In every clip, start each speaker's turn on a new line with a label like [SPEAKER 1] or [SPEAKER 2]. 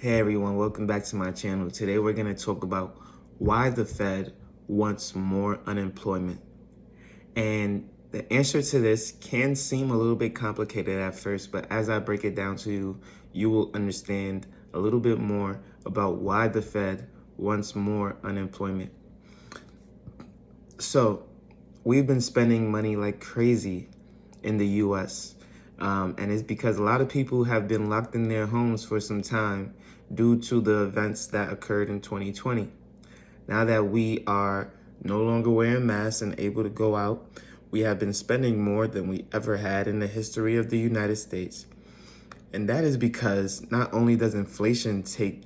[SPEAKER 1] Hey everyone, welcome back to my channel. Today we're going to talk about why the Fed wants more unemployment. And the answer to this can seem a little bit complicated at first, but as I break it down to you, you will understand a little bit more about why the Fed wants more unemployment. So, we've been spending money like crazy in the US. And it's because a lot of people have been locked in their homes for some time due to the events that occurred in 2020. Now that we are no longer wearing masks and able to go out, we have been spending more than we ever had in the history of the United States. And that is because not only does inflation take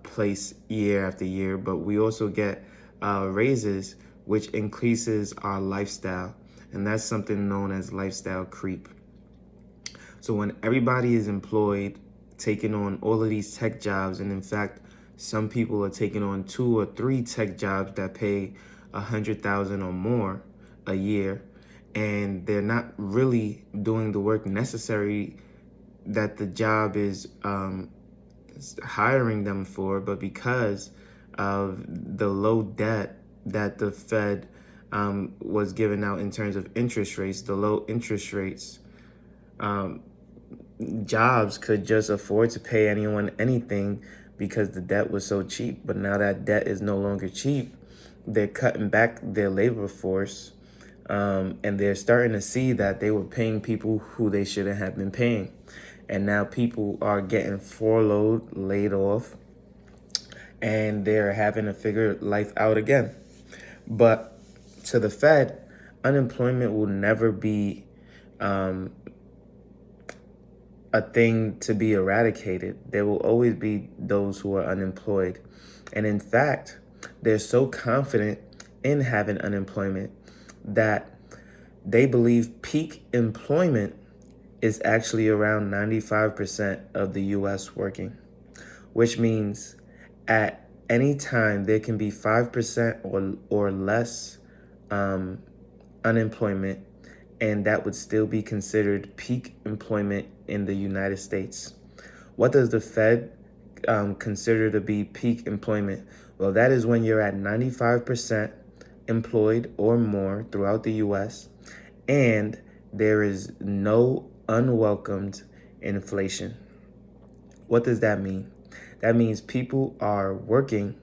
[SPEAKER 1] place year after year, but we also get raises, which increases our lifestyle. And that's something known as lifestyle creep. So when everybody is employed, taking on all of these tech jobs, and in fact, some people are taking on 2 or 3 tech jobs that pay $100,000 or more a year, and they're not really doing the work necessary that the job is hiring them for, but because of the low debt that the Fed was giving out in terms of interest rates, the low interest rates, jobs could just afford to pay anyone anything because the debt was so cheap. But now that debt is no longer cheap, they're cutting back their labor force, and they're starting to see that they were paying people who they shouldn't have been paying. And now people are getting furloughed, laid off, and they're having to figure life out again. But to the Fed, unemployment will never be a thing to be eradicated. There will always be those who are unemployed. And in fact, they're so confident in having unemployment that they believe peak employment is actually around 95% of the US working, which means at any time there can be 5% or less unemployment, and that would still be considered peak employment in the United States. What does the Fed consider to be peak employment? Well, that is when you're at 95% employed or more throughout the US, and there is no unwelcomed inflation. What does that mean? That means people are working,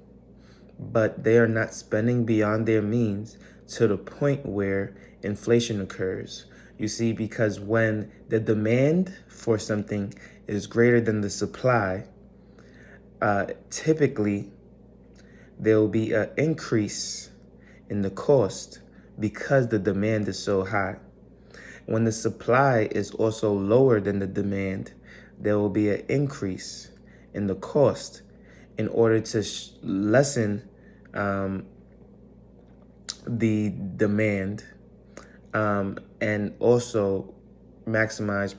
[SPEAKER 1] but they are not spending beyond their means to the point where inflation occurs. You see, because when the demand for something is greater than the supply, typically there will be an increase in the cost because the demand is so high. When the supply is also lower than the demand, there will be an increase in the cost in order to lessen the demand and also maximize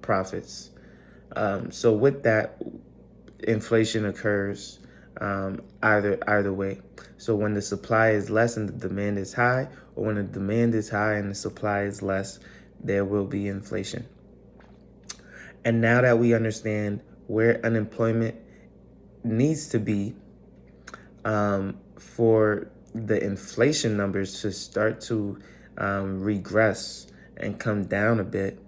[SPEAKER 1] profits. So with that, inflation occurs either way. So when the supply is less and the demand is high, or when the demand is high and the supply is less, there will be inflation. And now that we understand where unemployment needs to be for the inflation numbers to start to regress and come down a bit,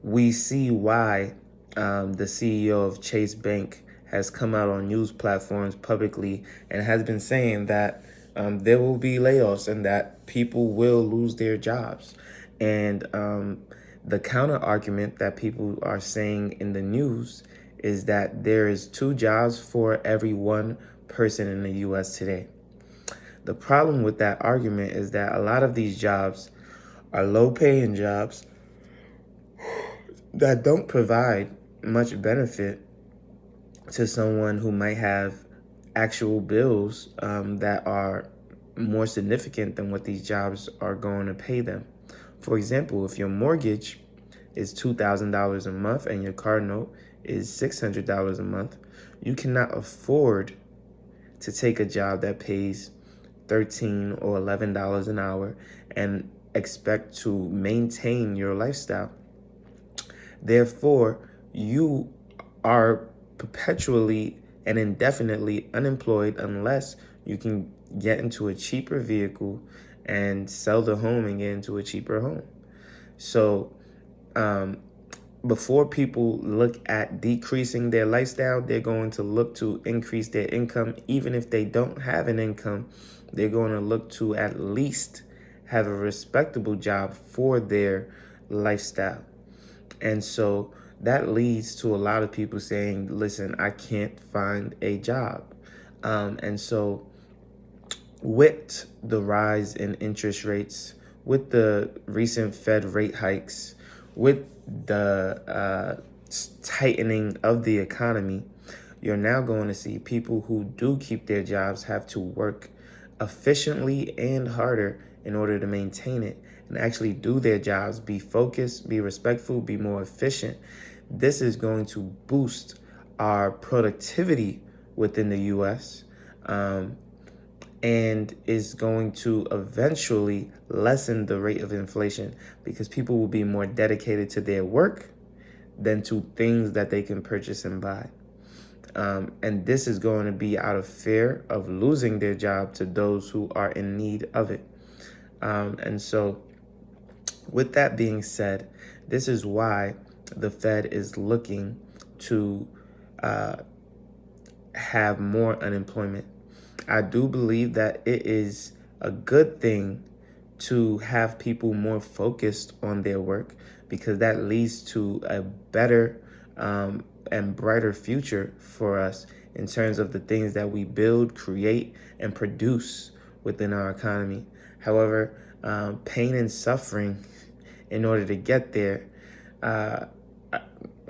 [SPEAKER 1] we see why the CEO of Chase Bank has come out on news platforms publicly and has been saying that there will be layoffs and that people will lose their jobs. And the counter argument that people are saying in the news is that there is 2 jobs for every 1 person in the US today. The problem with that argument is that a lot of these jobs are low-paying jobs that don't provide much benefit to someone who might have actual bills that are more significant than what these jobs are going to pay them. For example, if your mortgage is $2,000 a month and your car note is $600 a month, you cannot afford to take a job that pays $13 or $11 an hour and expect to maintain your lifestyle. Therefore, you are perpetually and indefinitely unemployed unless you can get into a cheaper vehicle and sell the home and get into a cheaper home. So before people look at decreasing their lifestyle, they're going to look to increase their income. Even if they don't have an income, they're going to look to at least have a respectable job for their lifestyle. And so that leads to a lot of people saying, listen, I can't find a job. And so with the rise in interest rates, with the recent Fed rate hikes, with the tightening of the economy, you're now going to see people who do keep their jobs have to work efficiently and harder in order to maintain it and actually do their jobs, be focused, be respectful, be more efficient. This is going to boost our productivity within the U.S. And is going to eventually lessen the rate of inflation because people will be more dedicated to their work than to things that they can purchase and buy. And this is going to be out of fear of losing their job to those who are in need of it. And so with that being said, this is why the Fed is looking to have more unemployment. I do believe that it is a good thing to have people more focused on their work because that leads to a better and brighter future for us in terms of the things that we build, create, and produce within our economy. However, pain and suffering in order to get there,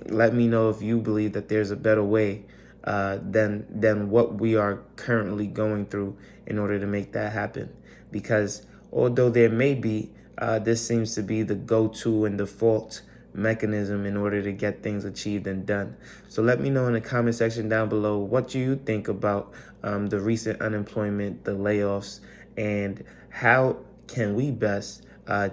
[SPEAKER 1] let me know if you believe that there's a better way than what we are currently going through in order to make that happen. Because although there may be, this seems to be the go-to and default mechanism in order to get things achieved and done. So let me know in the comment section down below, what do you think about the recent unemployment, the layoffs, and how can we best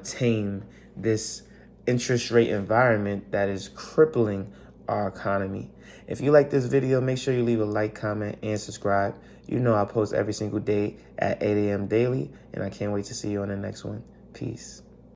[SPEAKER 1] tame this interest rate environment that is crippling our economy. If you like this video, make sure you leave a like, comment, and subscribe. You know I post every single day at 8 a.m. daily, and I can't wait to see you on the next one. Peace.